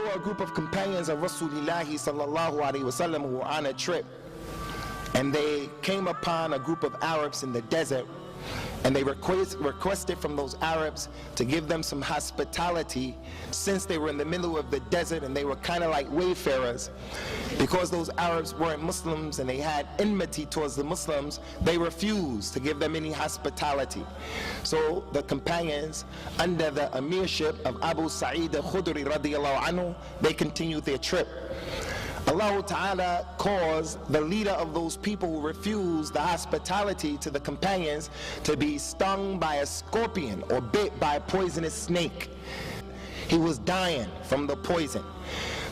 were a group of companions of Rasulullah sallallahu alaihi wasallam who were on a trip, and they came upon a group of Arabs in the desert, and they requested from those Arabs to give them some hospitality, since they were in the middle of the desert and they were kind of like wayfarers. Because those Arabs weren't Muslims and they had enmity towards the Muslims, they refused to give them any hospitality. So the companions, under the emirship of Abu Sa'id al-Khudri radiyallahu anhu, they continued their trip. Allah Ta'ala caused the leader of those people who refused the hospitality to the companions to be stung by a scorpion or bit by a poisonous snake. He was dying from the poison.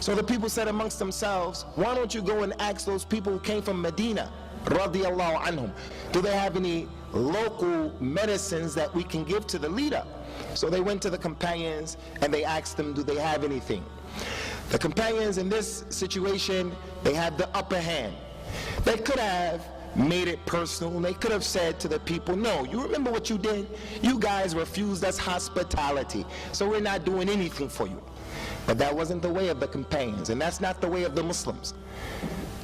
So the people said amongst themselves, why don't you go and ask those people who came from Medina, radiyallahu anhum, do they have any local medicines that we can give to the leader? So they went to the companions and they asked them, do they have anything? The companions in this situation, they had the upper hand. They could have made it personal. They could have said to the people, no, you remember what you did? You guys refused us hospitality, so we're not doing anything for you. But that wasn't the way of the companions, and that's not the way of the Muslims.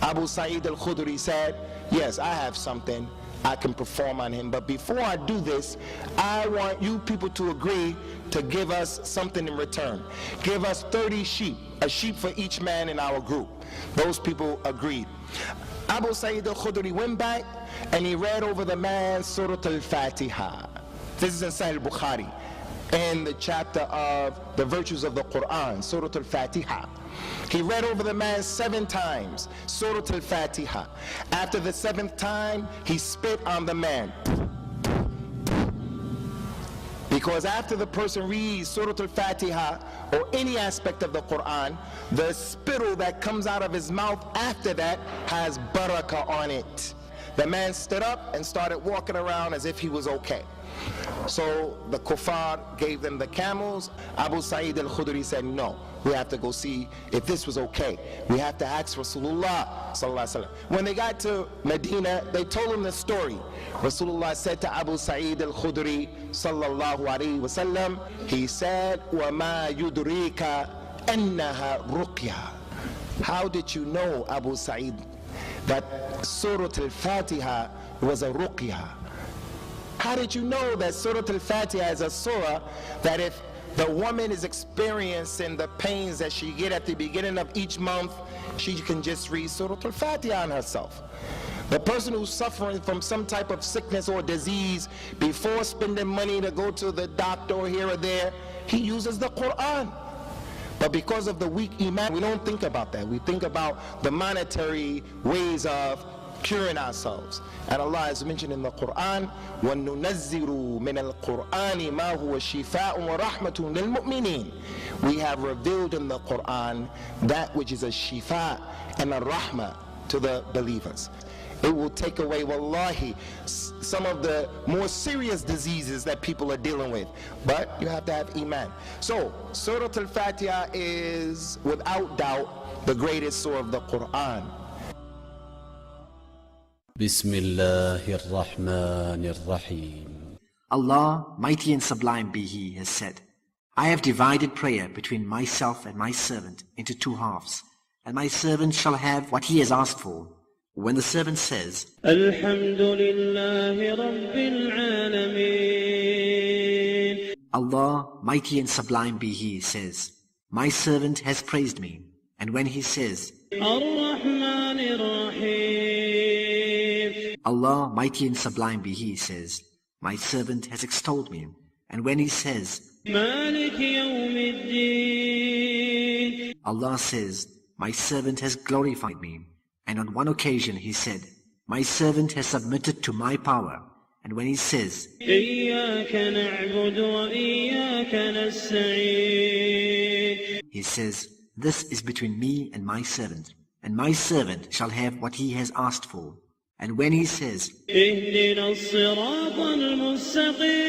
Abu Sa'id al-Khudri said, yes, I have something I can perform on him, but before I do this, I want you people to agree to give us something in return. Give us 30 sheep, a sheep for each man in our group. Those people agreed. Abu Sa'id al-Khudri went back and he read over the man Surah al-Fatiha. This is in Sahih al-Bukhari, in the chapter of the virtues of the Quran, Surah al-Fatiha. He read over the man 7 times, Surah al-Fatiha. After the 7th time, he spit on the man. Because after the person reads Surah al-Fatiha or any aspect of the Quran, the spittle that comes out of his mouth after that has barakah on it. The man stood up and started walking around as if he was okay. So the kuffar gave them the camels. Abu Sa'id al-Khudri said, no, we have to go see if this was okay. We have to ask Rasulullah sallallahu alaihi wasallam. When they got to Medina, they told him the story. Rasulullah said to Abu Sa'id al-Khudri sallallahu alaihi wasallam, he said, وَمَا يُدْرِيكَ أَنَّهَا رُقْيَةٌ. How did you know, Abu Sa'id, that Surah al-Fatiha was a ruqyah? How did you know that Surah al-Fatiha is a surah that if the woman is experiencing the pains that she get at the beginning of each month, she can just read Surah al-Fatiha on herself? The person who's suffering from some type of sickness or disease, before spending money to go to the doctor or here or there, he uses the Quran. But because of the weak iman, we don't think about that. We think about the monetary ways of curing ourselves. And Allah has mentioned in the Quran, وَنُنَزِّرُ مِنَ الْقُرْآنِ مَا هُوَ شِفَاءٌ وَرَحْمَةٌ لِلْمُؤْمِنِينَ. We have revealed in the Quran that which is a shifa and a rahmah to the believers. It will take away, wallahi, some of the more serious diseases that people are dealing with. But you have to have iman. So, Surah al-Fatiha is, without doubt, the greatest surah of the Quran. Bismillahir-Rahmanir-Rahim. Allah, mighty and sublime be He, has said, I have divided prayer between myself and my servant into 2 halves, and my servant shall have what he has asked for. When the servant says, Alhamdulillahi Rabbil Alameen, Allah, mighty and sublime be He, says, my servant has praised me. And when he says, Ar-Rahmanir Rahim, Allah, mighty and sublime be He, says, my servant has extolled me. And when he says, Malik Yawmiddin, Allah says, my servant has glorified me. And on one occasion he said, my servant has submitted to my power. And when he says, إِيَّاكَ نَعْبُدُ وَإِيَّاكَ نَسْتَعِينُ, he says, this is between me and my my servant shall have what he has asked for. And when he says, اهْدِنَا الصِّرَاطَ الْمُسْتَقِيمِ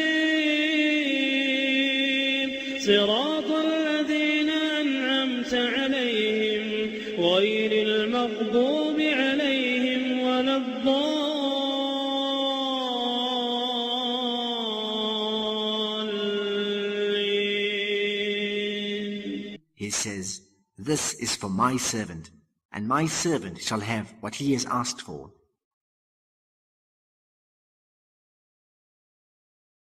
صِرَاطَ الَّذِينَ أَنْعَمْتَ عَلَيْهِمْ غَيْرِ الْمَغْضُوبِ عَلَيْهِمْ وَلَا الضَّالِّينَ, he says, This is for my servant, and my servant shall have what he has asked for.